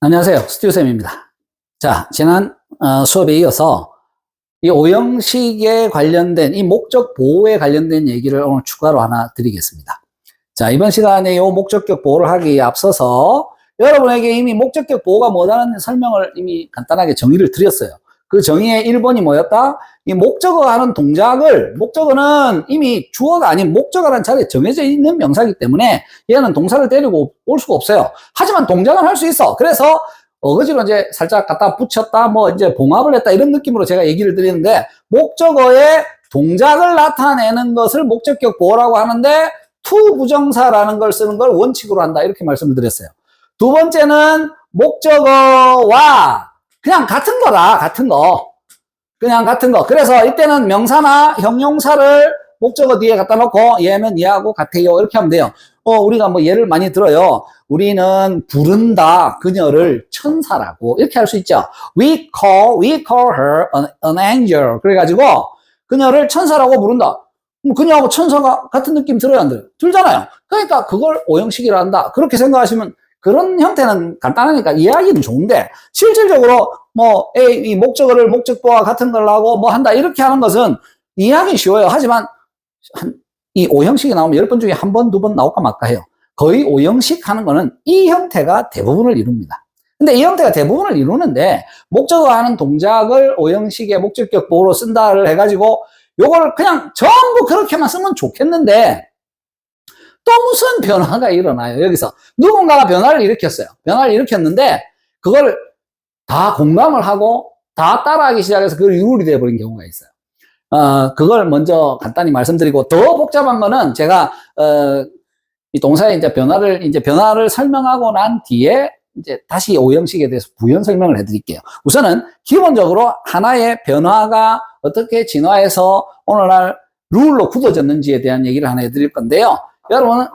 안녕하세요. 스티브쌤입니다. 자, 지난 수업에 이어서 이 오형식에 관련된 이 목적 보호에 관련된 얘기를 오늘 추가로 하나 드리겠습니다. 자, 이번 시간에 이 목적격 보호를 하기에 앞서서 여러분에게 이미 목적격 보호가 뭐다는 설명을 이미 간단하게 정의를 드렸어요. 그 정의의 1번이 뭐였다? 이 목적어 하는 동작을, 목적어는 이미 주어가 아닌 목적어라는 자리에 정해져 있는 명사이기 때문에 얘는 동사를 데리고 올 수가 없어요. 하지만 동작은 할 수 있어. 그래서 어거지로 이제 살짝 갖다 붙였다, 뭐 이제 봉합을 했다, 이런 느낌으로 제가 얘기를 드리는데, 목적어의 동작을 나타내는 것을 목적격 보호라고 하는데, to 부정사라는 걸 쓰는 걸 원칙으로 한다, 이렇게 말씀을 드렸어요. 두 번째는 목적어와 그냥 같은 거다, 같은 거. 그냥 같은 거. 그래서 이때는 명사나 형용사를 목적어 뒤에 갖다 놓고 얘는 얘하고 같아요, 이렇게 하면 돼요. 우리가 뭐 예를 많이 들어요. 우리는 부른다 그녀를 천사라고, 이렇게 할 수 있죠. We call her an angel. 그래가지고 그녀를 천사라고 부른다. 그녀하고 천사가 같은 느낌 들어야 안 들어요? 들잖아요. 그러니까 그걸 오형식이라 한다, 그렇게 생각하시면, 그런 형태는 간단하니까 이해하기는 좋은데, 실질적으로 뭐 이 목적어를 목적보와 같은 걸 하고 뭐 한다, 이렇게 하는 것은 이해하기 쉬워요. 하지만 이 오형식이 나오면 10번 중에 한 번, 두 번 나올까 말까 해요. 거의 오형식 하는 거는 이 형태가 대부분을 이룹니다. 근데 이 형태가 대부분을 이루는데, 목적어 하는 동작을 오형식의 목적격 보호로 쓴다를 해가지고 요거를 그냥 전부 그렇게만 쓰면 좋겠는데, 또 무슨 변화가 일어나요. 여기서 누군가가 변화를 일으켰어요. 변화를 일으켰는데 그걸 다 공감을 하고 다 따라하기 시작해서 그걸 이룰이 되어버린 경우가 있어요. 그걸 먼저 간단히 말씀드리고, 더 복잡한 거는 제가 이 동사의 이제 변화를 설명하고 난 뒤에 이제 다시 오형식에 대해서 부연 설명을 해드릴게요. 우선은 기본적으로 하나의 변화가 어떻게 진화해서 오늘날 룰로 굳어졌는지에 대한 얘기를 하나 해드릴 건데요. 여러분,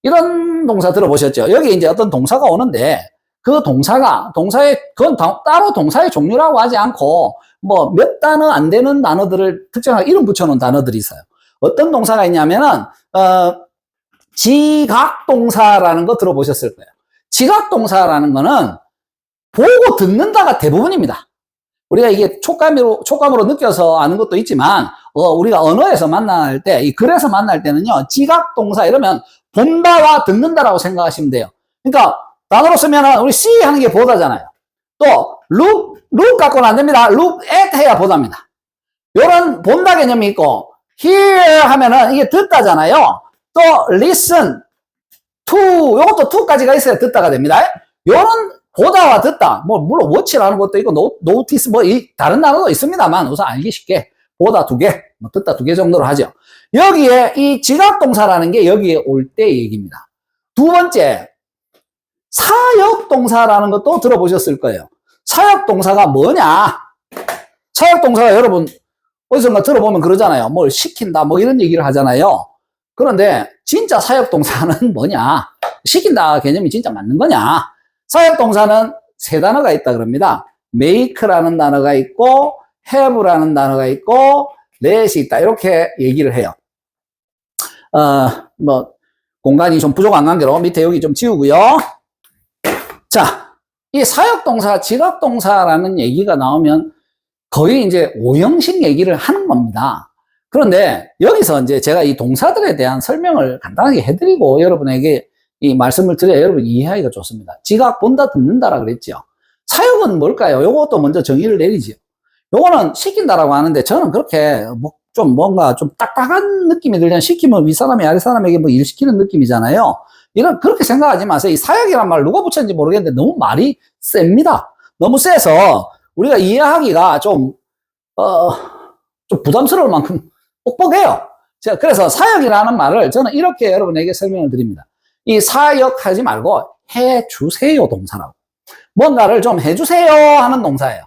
이런 동사 들어보셨죠? 여기 이제 어떤 동사가 오는데, 그 그건 따로 동사의 종류라고 하지 않고, 뭐 몇 단어 안 되는 단어들을 특정하게 이름 붙여놓은 단어들이 있어요. 어떤 동사가 있냐면은, 지각동사라는 거 들어보셨을 거예요. 지각동사라는 거는 보고 듣는다가 대부분입니다. 우리가 이게 촉감으로 느껴서 아는 것도 있지만, 우리가 언어에서 만날 때, 이 글에서 만날 때는요, 지각동사 이러면 본다와 듣는다라고 생각하시면 돼요. 그러니까 단어로 쓰면 우리 see 하는 게 보다잖아요. 또 look 갖고는 안 됩니다. look at 해야 보답니다. 요런 본다 개념이 있고, hear 하면은 이게 듣다잖아요. 또 listen to, 요것도 to까지가 있어야 듣다가 됩니다. 요런 보다와 듣다, 뭐 물론 watch라는 것도 있고 notice 뭐 다른 단어도 있습니다만, 우선 알기 쉽게 보다 2개, 뭐 듣다 2개 정도로 하죠. 여기에 이 지각동사라는 게 여기에 올 때 얘기입니다. 두 번째, 사역동사라는 것도 들어보셨을 거예요. 사역동사가 뭐냐? 사역동사가 여러분 어디선가 들어보면 그러잖아요. 뭘 시킨다, 뭐 이런 얘기를 하잖아요. 그런데 진짜 사역동사는 뭐냐? 시킨다 개념이 진짜 맞는 거냐? 사역동사는 3단어가 있다 그럽니다. make라는 단어가 있고, have라는 단어가 있고, let이 있다, 이렇게 얘기를 해요. 뭐 공간이 좀 부족한 관계로 밑에 여기 좀 지우고요. 자, 이 사역동사, 지각동사라는 얘기가 나오면 거의 이제 오형식 얘기를 하는 겁니다. 그런데 여기서 이제 제가 이 동사들에 대한 설명을 간단하게 해드리고 여러분에게 이 말씀을 드려야 여러분 이해하기가 좋습니다. 지각, 본다, 듣는다라 그랬죠. 사역은 뭘까요? 요것도 먼저 정의를 내리죠. 요거는 시킨다라고 하는데, 저는 그렇게 좀 뭔가 좀 딱딱한 느낌이 들면, 시키면 윗사람이 아랫사람에게 뭐 일 시키는 느낌이잖아요. 그렇게 생각하지 마세요. 이 사역이란 말 누가 붙였는지 모르겠는데 너무 말이 셉니다. 너무 세서 우리가 이해하기가 좀 부담스러울 만큼 뻑뻑해요. 그래서 사역이라는 말을 저는 이렇게 여러분에게 설명을 드립니다. 이 사역하지 말고 해주세요 동사라고. 뭔가를 좀 해주세요 하는 동사예요.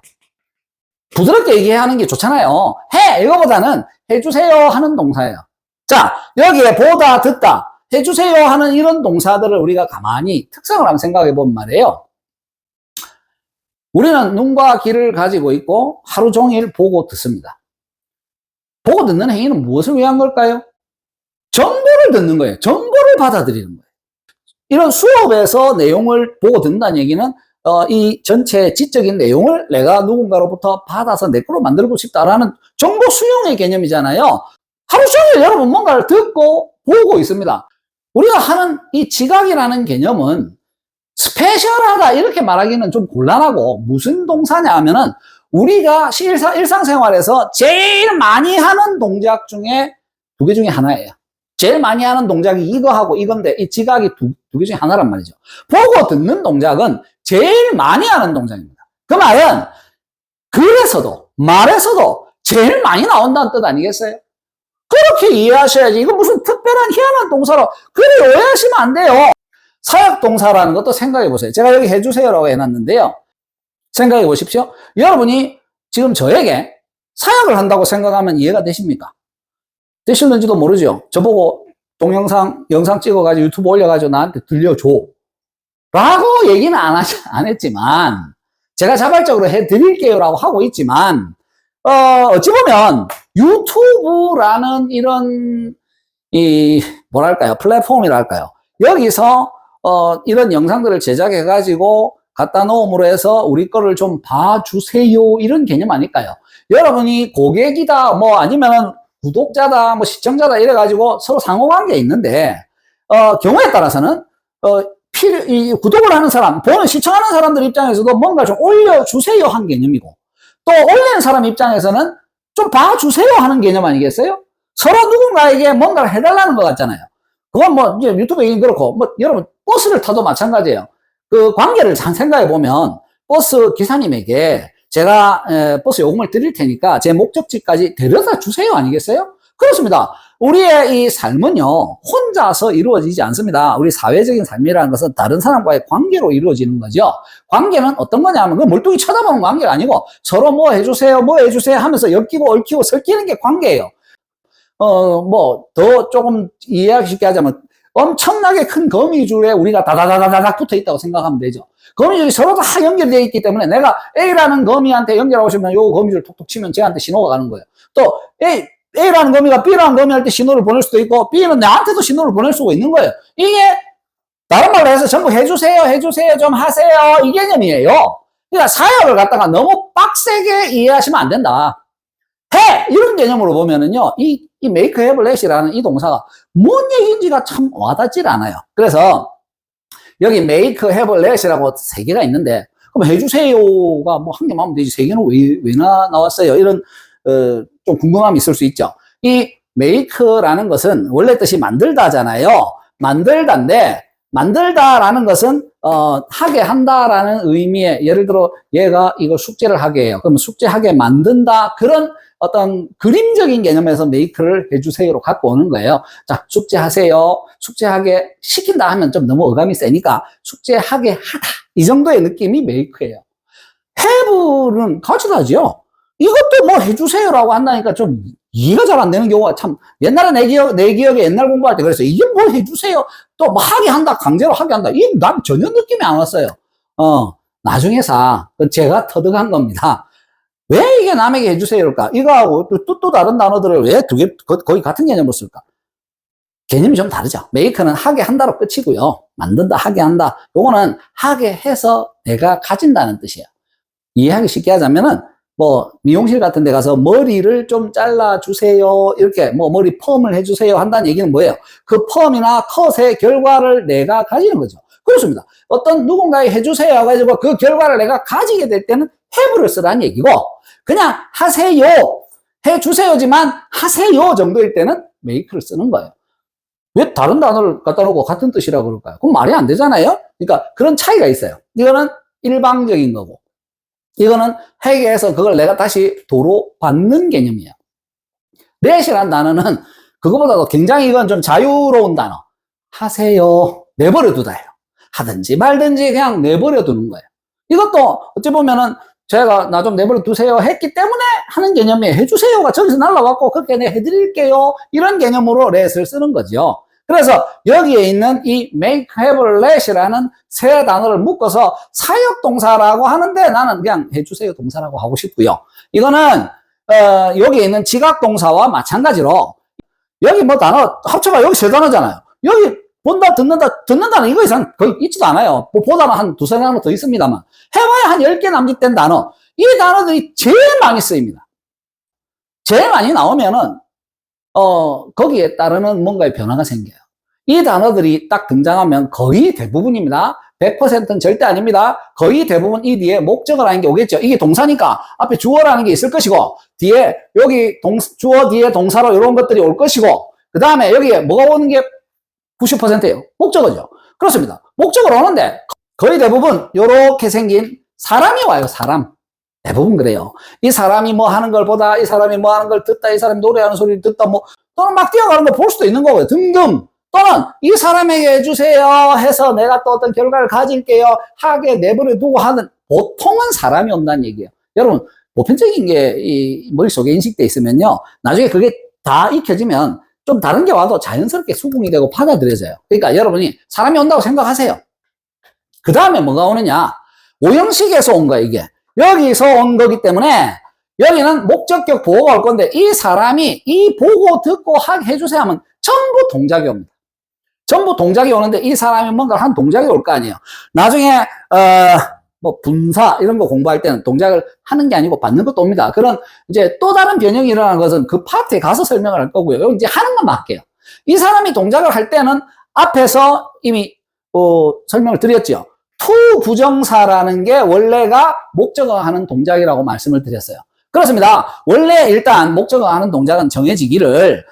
부드럽게 얘기하는 게 좋잖아요. 이거보다는 해주세요 하는 동사예요. 자, 여기에 보다, 듣다, 해주세요 하는 이런 동사들을 우리가 가만히 특성을 한번 생각해 보면 말이에요. 우리는 눈과 귀를 가지고 있고 하루 종일 보고 듣습니다. 보고 듣는 행위는 무엇을 위한 걸까요? 정보를 듣는 거예요. 정보를 받아들이는 거예요. 이런 수업에서 내용을 보고 듣는다는 얘기는 이 전체 지적인 내용을 내가 누군가로부터 받아서 내 거로 만들고 싶다라는 정보 수용의 개념이잖아요. 하루 종일 여러분 뭔가를 듣고 보고 있습니다. 우리가 하는 이 지각이라는 개념은 스페셜하다 이렇게 말하기는 좀 곤란하고, 무슨 동사냐 하면은 우리가 일상생활에서 제일 많이 하는 동작 중에 두 개 중에 하나예요. 제일 많이 하는 동작이 이거하고 이건데 이 지각이 두 개 중에 하나란 말이죠. 보고 듣는 동작은 제일 많이 하는 동작입니다. 그 말은 글에서도 말에서도 제일 많이 나온다는 뜻 아니겠어요? 그렇게 이해하셔야지. 이거 무슨 특별한 희한한 동사로 그렇게 오해하시면 안 돼요. 사역동사라는 것도 생각해 보세요. 제가 여기 해주세요라고 해놨는데요. 생각해 보십시오. 여러분이 지금 저에게 사역을 한다고 생각하면 이해가 되십니까? 되실는지도 모르죠. 저보고 영상 찍어가지고 유튜브 올려가지고 나한테 들려줘 라고 얘기는 안 했지만, 제가 자발적으로 해드릴게요 라고 하고 있지만, 어찌 보면 유튜브라는 이런 뭐랄까요, 플랫폼이랄까요, 여기서 이런 영상들을 제작해가지고 갖다 놓음으로 해서 우리 거를 좀 봐주세요 이런 개념 아닐까요? 여러분이 고객이다 뭐 아니면 구독자다 뭐 시청자다 이래가지고 서로 상호관계에 있는데, 경우에 따라서는 이 구독을 하는 사람, 시청하는 사람들 입장에서도 뭔가 좀 올려주세요 한 개념이고, 또 올리는 사람 입장에서는 좀 봐주세요 하는 개념 아니겠어요? 서로 누군가에게 뭔가를 해달라는 것 같잖아요. 그건 뭐 이제 유튜브 얘기는 그렇고, 뭐 여러분 버스를 타도 마찬가지예요. 그 관계를 잘 생각해 보면 버스 기사님에게 제가 버스 요금을 드릴 테니까 제 목적지까지 데려다 주세요 아니겠어요? 그렇습니다. 우리의 이 삶은요, 혼자서 이루어지지 않습니다. 우리 사회적인 삶이라는 것은 다른 사람과의 관계로 이루어지는 거죠. 관계는 어떤 거냐면 그 멀뚱히 쳐다보는 관계가 아니고 서로 뭐 해주세요 하면서 엮이고 얽히고 섞이는 게 관계예요. 뭐 더 조금 이해하기 쉽게 하자면 엄청나게 큰 거미줄에 우리가 다다다다닥 붙어 있다고 생각하면 되죠. 거미줄이 서로 다 연결되어 있기 때문에 내가 A라는 거미한테 연결하고 싶으면 요 거미줄 톡톡 치면 쟤한테 신호가 가는 거예요. 또 A라는 거미가 B라는 거미한테 신호를 보낼 수도 있고, B는 나한테도 신호를 보낼 수가 있는 거예요. 이게 다른 말로 해서 전부 해주세요 좀 하세요 이 개념이에요. 그러니까 사역을 갖다가 너무 빡세게 이해하시면 안 된다. 이런 개념으로 보면은요, 이 make, have, let이라는 이 동사가 뭔 얘기인지가 참 와닿질 않아요. 그래서 여기 make, have, let이라고 세 개가 있는데, 그럼 해주세요가 뭐 한 개만 하면 되지 세 개는 왜 나왔어요? 이런 좀 궁금함이 있을 수 있죠. 이 make라는 것은 원래 뜻이 만들다잖아요. 만들다라는 것은 하게 한다라는 의미의, 예를 들어 얘가 이거 숙제를 하게 해요. 그러면 숙제하게 만든다, 그런 어떤 그림적인 개념에서 make를 해주세요로 갖고 오는 거예요. 자, 숙제하세요. 숙제하게 시킨다 하면 좀 너무 어감이 세니까 숙제하게 하다, 이 정도의 느낌이 make예요. have는 가져다죠. 이것도 뭐 해주세요라고 한다니까 좀 이해가 잘 안 되는 경우가 참, 옛날에 내 기억에 옛날 공부할 때 그랬어요. 이게 뭘 해주세요? 또 뭐 하게 한다, 강제로 하게 한다. 이게 난 전혀 느낌이 안 왔어요. 나중에서 제가 터득한 겁니다. 왜 이게 남에게 해주세요일까? 이거하고 또 다른 단어들을 왜 두 개 거의 같은 개념으로 쓸까? 개념이 좀 다르죠. make는 하게 한다로 끝이고요. 만든다, 하게 한다. 요거는 하게 해서 내가 가진다는 뜻이에요. 이해하기 쉽게 하자면은, 뭐 미용실 같은 데 가서 머리를 좀 잘라주세요, 이렇게 뭐 머리 펌을 해주세요 한다는 얘기는 뭐예요? 그 펌이나 컷의 결과를 내가 가지는 거죠. 그렇습니다. 어떤 누군가에 해주세요 해가지고 그 결과를 내가 가지게 될 때는 have를 쓰라는 얘기고, 그냥 하세요, 해주세요지만 하세요 정도일 때는 make를 쓰는 거예요. 왜 다른 단어를 갖다 놓고 같은 뜻이라고 그럴까요? 그럼 말이 안 되잖아요. 그러니까 그런 차이가 있어요. 이거는 일방적인 거고, 이거는 회계에서 그걸 내가 다시 도로 받는 개념이에요. let이라는 단어는 그거보다도 굉장히 이건 좀 자유로운 단어. 하세요, 내버려 두다예요. 하든지 말든지 그냥 내버려 두는 거예요. 이것도 어찌 보면은 제가 나 좀 내버려 두세요 했기 때문에 하는 개념이에요. 해주세요가 저기서 날라왔고 그렇게 내가 해드릴게요, 이런 개념으로 let을 쓰는 거죠. 그래서 여기에 있는 이 make, have, let이라는 세 단어를 묶어서 사역동사라고 하는데, 나는 그냥 해주세요 동사라고 하고 싶고요. 이거는 여기에 있는 지각동사와 마찬가지로, 여기 뭐 단어 합쳐봐 여기 세 단어잖아요. 여기 본다, 듣는다는 이거 이상 거의 있지도 않아요. 뭐 보다만 한 두세 단어 더 있습니다만. 해봐야 한 10개 남짓된 단어. 이 단어들이 제일 많이 쓰입니다. 제일 많이 나오면은, 거기에 따르는 뭔가의 변화가 생겨요. 이 단어들이 딱 등장하면 거의 대부분입니다. 100%는 절대 아닙니다. 거의 대부분 이 뒤에 목적어라는 게 오겠죠. 이게 동사니까 앞에 주어라는 게 있을 것이고, 뒤에, 여기 주어 뒤에 동사로 이런 것들이 올 것이고, 그 다음에 여기에 뭐가 오는 게 90%예요. 목적어죠. 그렇습니다. 목적어로 오는데, 거의 대부분 이렇게 생긴 사람이 와요, 사람. 대부분 그래요. 이 사람이 뭐 하는 걸 보다, 이 사람이 뭐 하는 걸 듣다, 이 사람이 노래하는 소리를 듣다, 뭐, 또는 막 뛰어가는 걸 볼 수도 있는 거고요. 등등. 또는 이 사람에게 해주세요 해서 내가 또 어떤 결과를 가질게요 하게 내버려 두고 하는, 보통은 사람이 온다는 얘기예요. 여러분, 보편적인 게 이 머릿속에 인식돼 있으면요, 나중에 그게 다 익혀지면 좀 다른 게 와도 자연스럽게 수긍이 되고 받아들여져요. 그러니까 여러분이 사람이 온다고 생각하세요. 그 다음에 뭐가 오느냐, 오형식에서 온 거예요. 이게 여기서 온 거기 때문에 여기는 목적격 보호가 올 건데, 이 사람이 이 보고 듣고 해주세요 하면 전부 동작이 옵니다. 전부 동작이 오는데, 이 사람이 뭔가 한 동작이 올 거 아니에요. 나중에 뭐 분사 이런 거 공부할 때는 동작을 하는 게 아니고 받는 것도 옵니다. 그런 이제 또 다른 변형이 일어나는 것은 그 파트에 가서 설명을 할 거고요. 여기 이제 하는 것만 할게요. 이 사람이 동작을 할 때는 앞에서 이미 설명을 드렸죠. to 부정사라는 게 원래가 목적어 하는 동작이라고 말씀을 드렸어요. 그렇습니다. 원래 일단 목적어 하는 동작은 정해지기를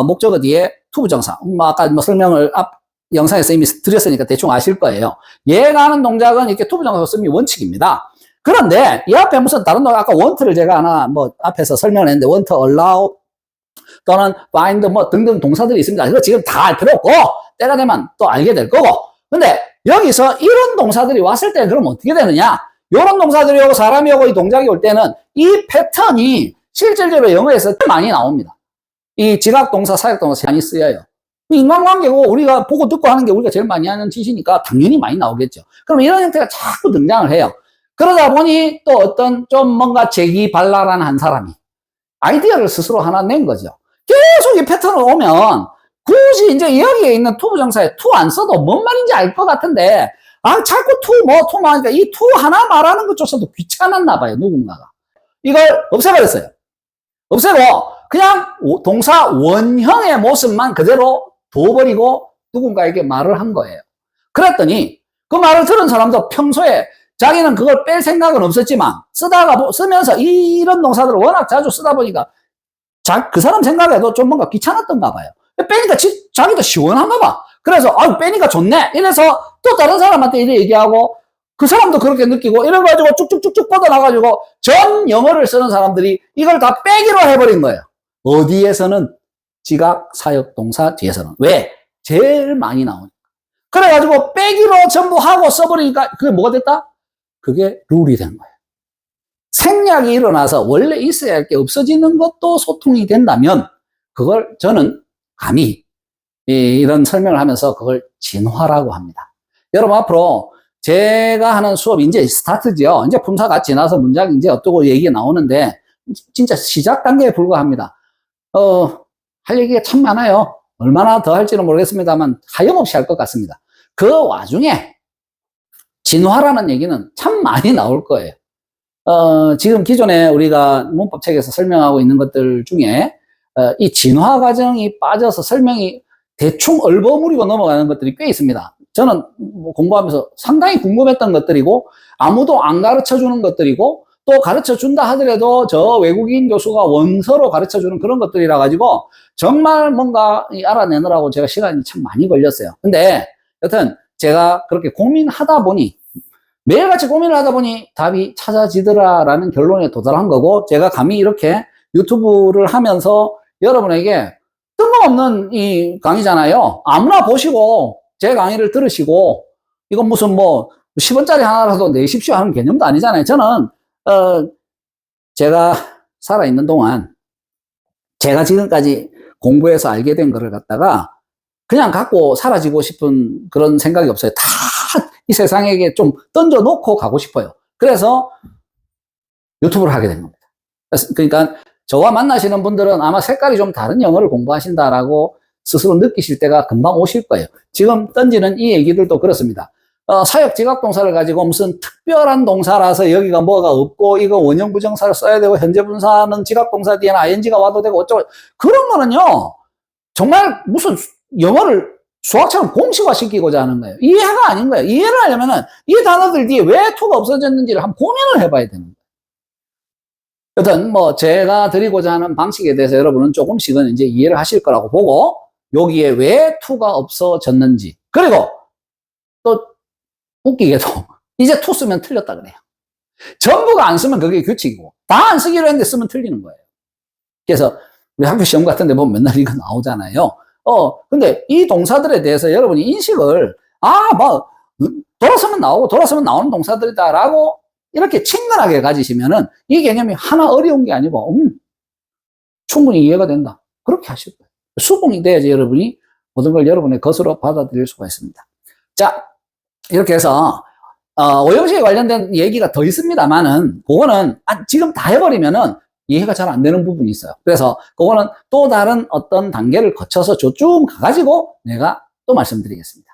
목적어 뒤에 to 부정사. 아까 뭐 설명을 앞 영상에서 이미 드렸으니까 대충 아실 거예요. 얘가 하는 동작은 이렇게 to 부정사 쓰기 원칙입니다. 그런데 이 앞에 무슨 다른 동작, 아까 want를 제가 하나 뭐 앞에서 설명을 했는데 want, allow 또는 find 뭐 등등 동사들이 있습니다. 이거 지금 다 알 필요 없고 때가 되면 또 알게 될 거고. 근데 여기서 이런 동사들이 왔을 때 그럼 어떻게 되느냐? 이런 동사들이 오고 사람이 오고 이 동작이 올 때는 이 패턴이 실질적으로 영어에서 많이 나옵니다. 이 지각동사, 사역동사 많이 쓰여요. 인간관계고 우리가 보고 듣고 하는 게 우리가 제일 많이 하는 짓이니까 당연히 많이 나오겠죠. 그럼 이런 형태가 자꾸 등장을 해요. 그러다 보니 또 어떤 좀 뭔가 재기발랄한 한 사람이 아이디어를 스스로 하나 낸 거죠. 계속 이 패턴을 오면 굳이 이제 여기에 있는 to 부정사에 to 안 써도 뭔 말인지 알 것 같은데, 자꾸 to 하니까 이 to 하나 말하는 것조차도 귀찮았나 봐요, 누군가가. 이걸 없애버렸어요. 없애고 그냥 동사 원형의 모습만 그대로 둬버리고 누군가에게 말을 한 거예요. 그랬더니 그 말을 들은 사람도 평소에 자기는 그걸 뺄 생각은 없었지만 쓰면서 이런 동사들을 워낙 자주 쓰다 보니까 그 사람 생각에도 좀 뭔가 귀찮았던가 봐요. 빼니까 자기도 시원한가 봐. 그래서 빼니까 좋네 이래서 또 다른 사람한테 이래 얘기하고 그 사람도 그렇게 느끼고 이래가지고 쭉쭉쭉쭉 뻗어나가지고 전 영어를 쓰는 사람들이 이걸 다 빼기로 해버린 거예요. 어디에서는? 지각, 사역, 동사 뒤에서는. 왜? 제일 많이 나오니까. 그래가지고 빼기로 전부 하고 써버리니까 그게 뭐가 됐다? 그게 룰이 된 거예요. 생략이 일어나서 원래 있어야 할 게 없어지는 것도 소통이 된다면 그걸 저는 감히 이런 설명을 하면서 그걸 진화라고 합니다. 여러분 앞으로 제가 하는 수업이 이제 스타트죠. 이제 품사가 지나서 문장이 이제 어떠고 얘기가 나오는데 진짜 시작 단계에 불과합니다. 할 얘기가 참 많아요. 얼마나 더 할지는 모르겠습니다만 하염없이 할 것 같습니다. 그 와중에 진화라는 얘기는 참 많이 나올 거예요. 지금 기존에 우리가 문법책에서 설명하고 있는 것들 중에 이 진화 과정이 빠져서 설명이 대충 얼버무리고 넘어가는 것들이 꽤 있습니다. 저는 뭐 공부하면서 상당히 궁금했던 것들이고 아무도 안 가르쳐주는 것들이고 또 가르쳐준다 하더라도 저 외국인 교수가 원서로 가르쳐주는 그런 것들이라 가지고 정말 뭔가 알아내느라고 제가 시간이 참 많이 걸렸어요. 근데 여튼 제가 그렇게 고민하다 보니 매일같이 고민을 하다 보니 답이 찾아지더라라는 결론에 도달한 거고, 제가 감히 이렇게 유튜브를 하면서 여러분에게 뜬금없는 이 강의잖아요. 아무나 보시고 제 강의를 들으시고 이건 무슨 뭐 10원짜리 하나라도 내십시오 하는 개념도 아니잖아요. 저는 제가 살아있는 동안 제가 지금까지 공부해서 알게 된 거를 갖다가 그냥 갖고 사라지고 싶은 그런 생각이 없어요. 다 이 세상에게 좀 던져놓고 가고 싶어요. 그래서 유튜브를 하게 된 겁니다. 그러니까 저와 만나시는 분들은 아마 색깔이 좀 다른 영어를 공부하신다라고 스스로 느끼실 때가 금방 오실 거예요. 지금 던지는 이 얘기들도 그렇습니다. 사역 지각 동사를 가지고 무슨 특별한 동사라서 여기가 뭐가 없고 이거 원형 부정사를 써야 되고 현재 분사는 지각 동사 뒤에는 ing가 와도 되고 어쩌고 그런 거는요. 정말 무슨 영어를 수학처럼 공식화 시키고자 하는 거예요. 이해가 아닌 거예요. 이해를 하려면은 이 단어들 뒤에 왜 to가 없어졌는지를 한번 고민을 해봐야 되는 거예요. 여튼 뭐 제가 드리고자 하는 방식에 대해서 여러분은 조금씩은 이제 이해를 하실 거라고 보고 여기에 왜 to가 없어졌는지 그리고 또 웃기게도 이제 to 쓰면 틀렸다 그래요. 전부가 안 쓰면 그게 규칙이고 다 안 쓰기로 했는데 쓰면 틀리는 거예요. 그래서 우리 학교 시험 같은 데 보면 맨날 이거 나오잖아요. 근데 이 동사들에 대해서 여러분이 인식을 뭐 돌아서면 나오고 돌아서면 나오는 동사들이다라고 이렇게 친근하게 가지시면은 이 개념이 하나 어려운 게 아니고 충분히 이해가 된다. 그렇게 하실 거예요. 수긍이 돼야지 여러분이 모든 걸 여러분의 것으로 받아들일 수가 있습니다. 자, 이렇게 해서 오형식에 관련된 얘기가 더 있습니다만은 그거는 지금 다 해버리면은 이해가 잘 안 되는 부분이 있어요. 그래서 그거는 또 다른 어떤 단계를 거쳐서 쭉 가가지고 내가 또 말씀드리겠습니다.